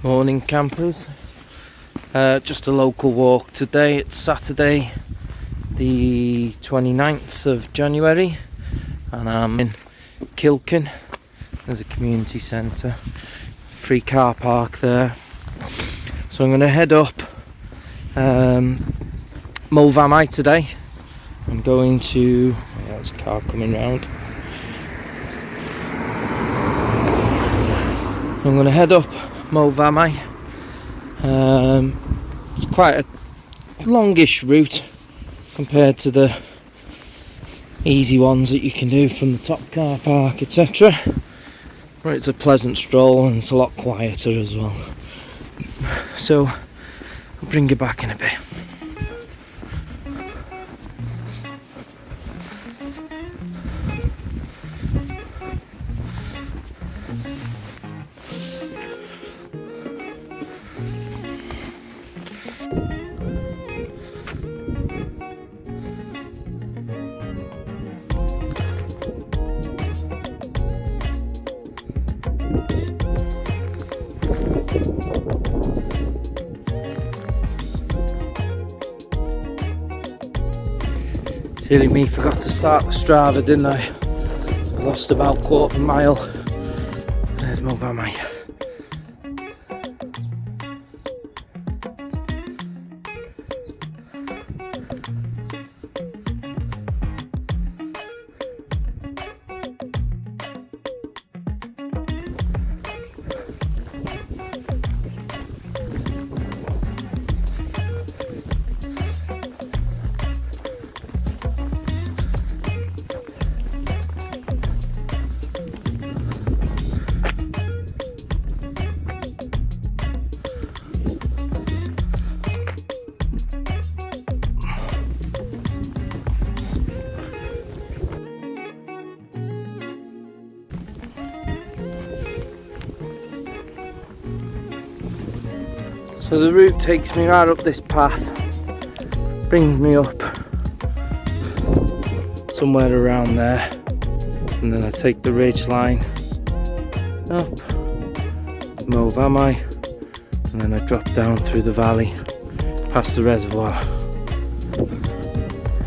Morning campers, just a local walk today. It's Saturday the 29th of January and I'm in Cilcain. There's a community centre, free car park there, so I'm going to head up Moel today. I'm going to, there's a car coming round. I'm going to head up Moel. It's quite a longish route compared to the easy ones that you can do from the top car park, etc. But it's a pleasant stroll and it's a lot quieter as well. So I'll bring you back in a bit. Silly me, forgot to start the Strava, didn't I? Lost about a quarter of a mile. There's Moel. So the route takes me right up this path, brings me up somewhere around there, and then I take the ridge line up Moel, and then I drop down through the valley past the reservoir.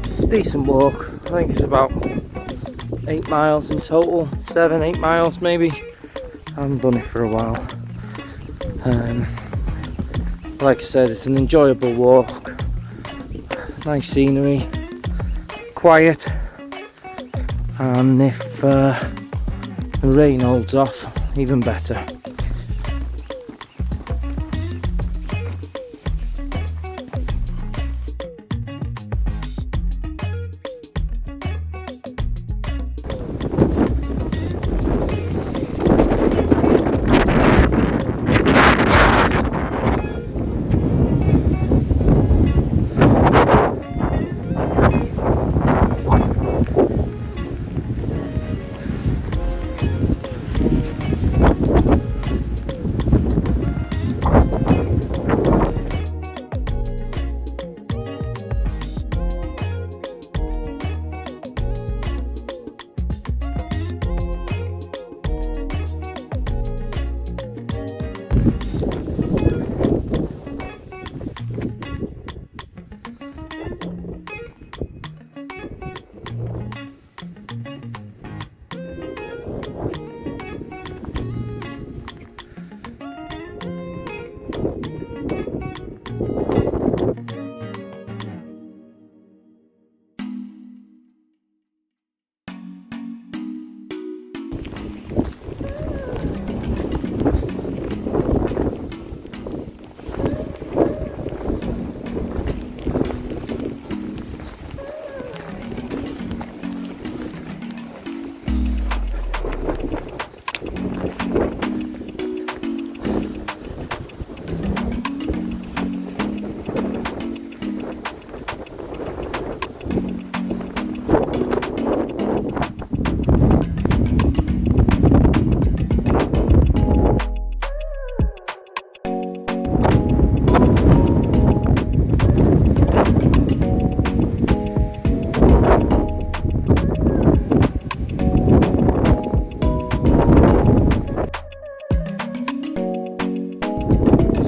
It's a decent walk. I think it's about 8 miles in total, 7-8 miles maybe. I haven't done it for a while. Like I said, it's an enjoyable walk, nice scenery, quiet, and if the rain holds off, even better.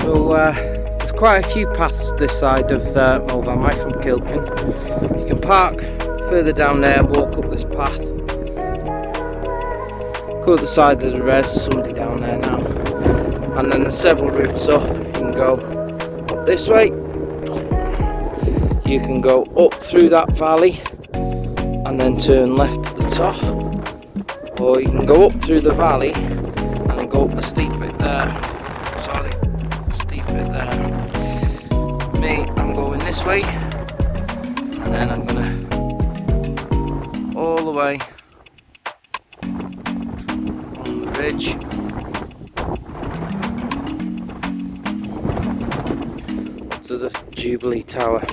So there's quite a few paths this side of Moel from Cilcain. You can park further down there and walk up this path. Go up the side of the res, somebody down there now. And then there's several routes up. You can go up this way. You can go up through that valley and then turn left at the top. Or you can go up through the valley and then go up the steep bit there. Sorry, steep bit there. Me, I'm going this way. And then I'm gonna all the way on the ridge to the Jubilee Tower.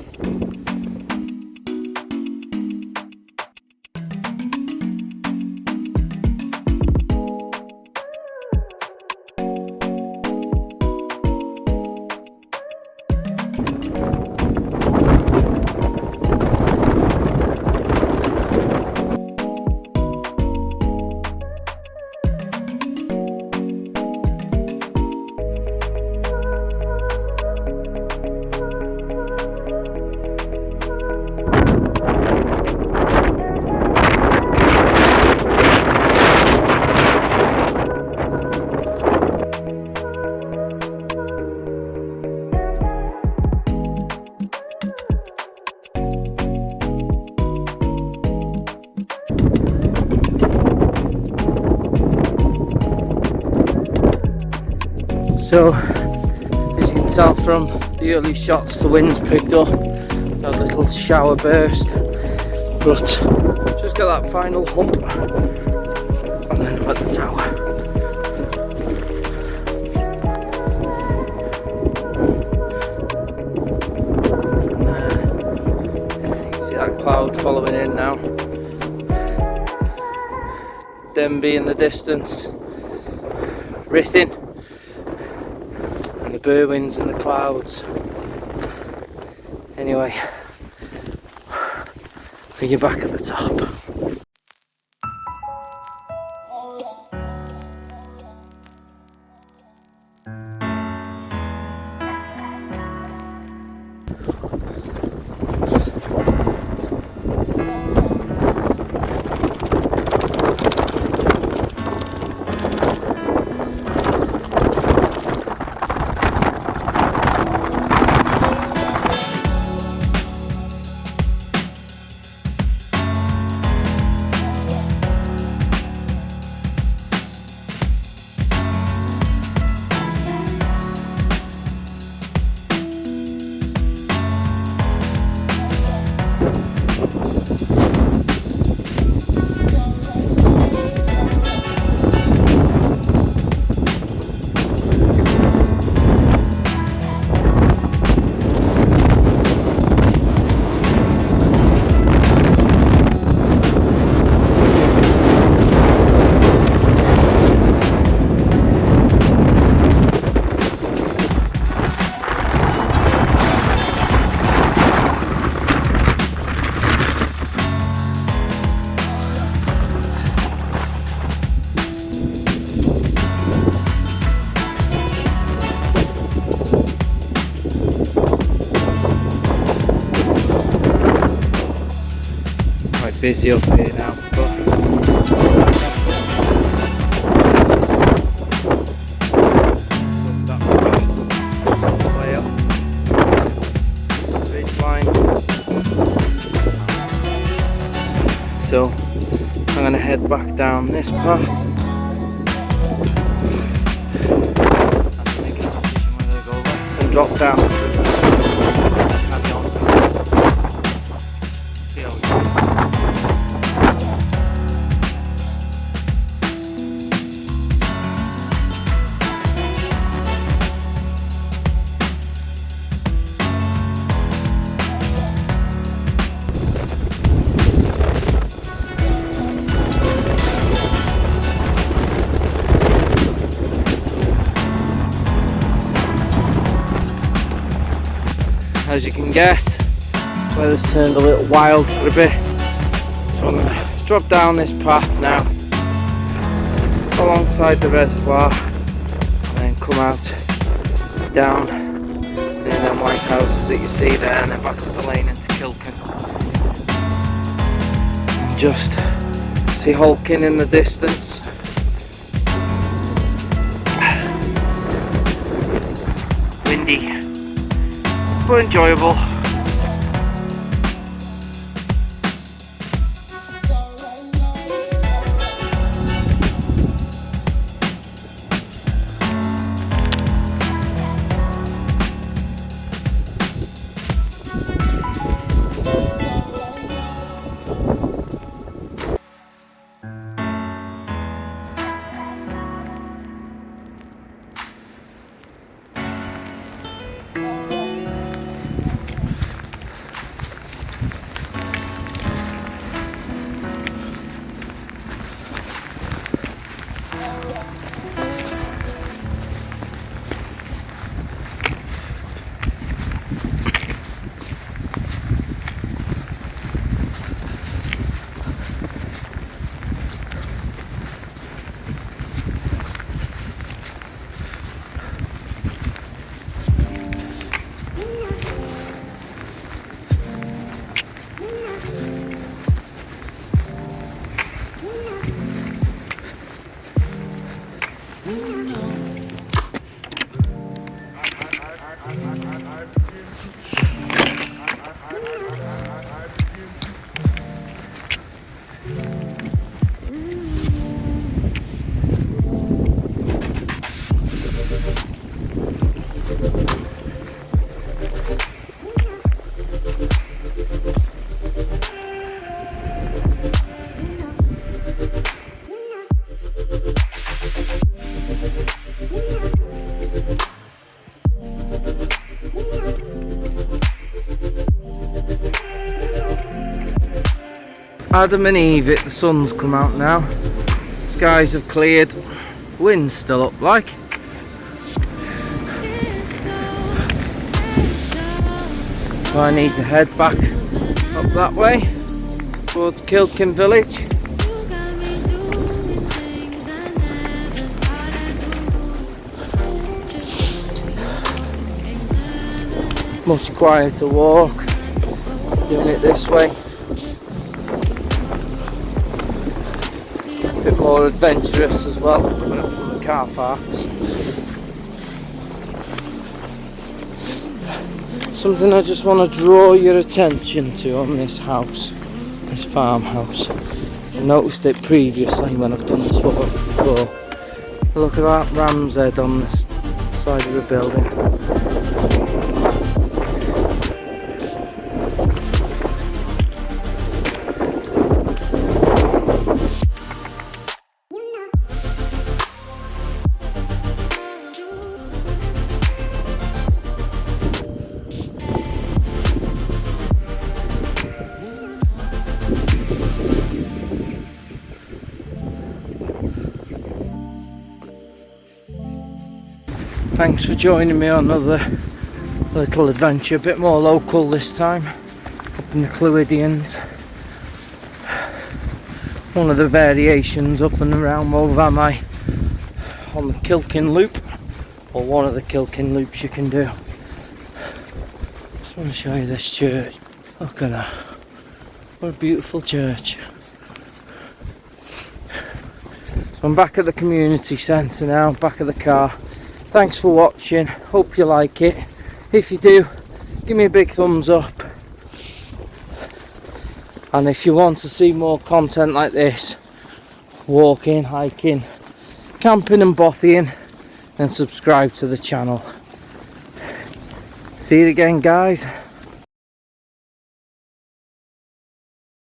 So, as you can tell from the early shots, the wind's picked up, a little shower burst, but just got that final hump, and then I'm at the tower. You can see that cloud following in now. Denby in the distance, Rithing. The Berwins and the clouds. Anyway, bring you back at the top. Busy up here now, but took that path way up the ridge line. So I'm going to head back down this path and make a decision whether to go left and drop down. Carry on path. See how it goes. As you can guess, weather's turned a little wild for a bit, so I'm going to drop down this path now alongside the reservoir and then come out down near them white houses that you see there, and then back up the lane into Cilcain. Just see Cilcain in the distance. Windy, but enjoyable. Adam and Eve, the sun's come out now, skies have cleared, wind's still up like. So I need to head back up that way towards Cilcain village. Much quieter walk, doing it this way. A bit more adventurous as well, coming up from the car parks. Something I just want to draw your attention to on this house, this farmhouse. I noticed it previously when I've done this photo before. Look at that ram's head on the side of the building. Thanks for joining me on another little adventure, a bit more local this time, up in the Clwydians. One of the variations up and around Moel on the Cilcain loop, or one of the Cilcain loops you can do. Just want to show you this church. Look at that. What a beautiful church. So I'm back at the community centre now, back at the car. Thanks for watching, hope you like it. If you do, give me a big thumbs up. And if you want to see more content like this, walking, hiking, camping and bothying, then subscribe to the channel. See you again, guys.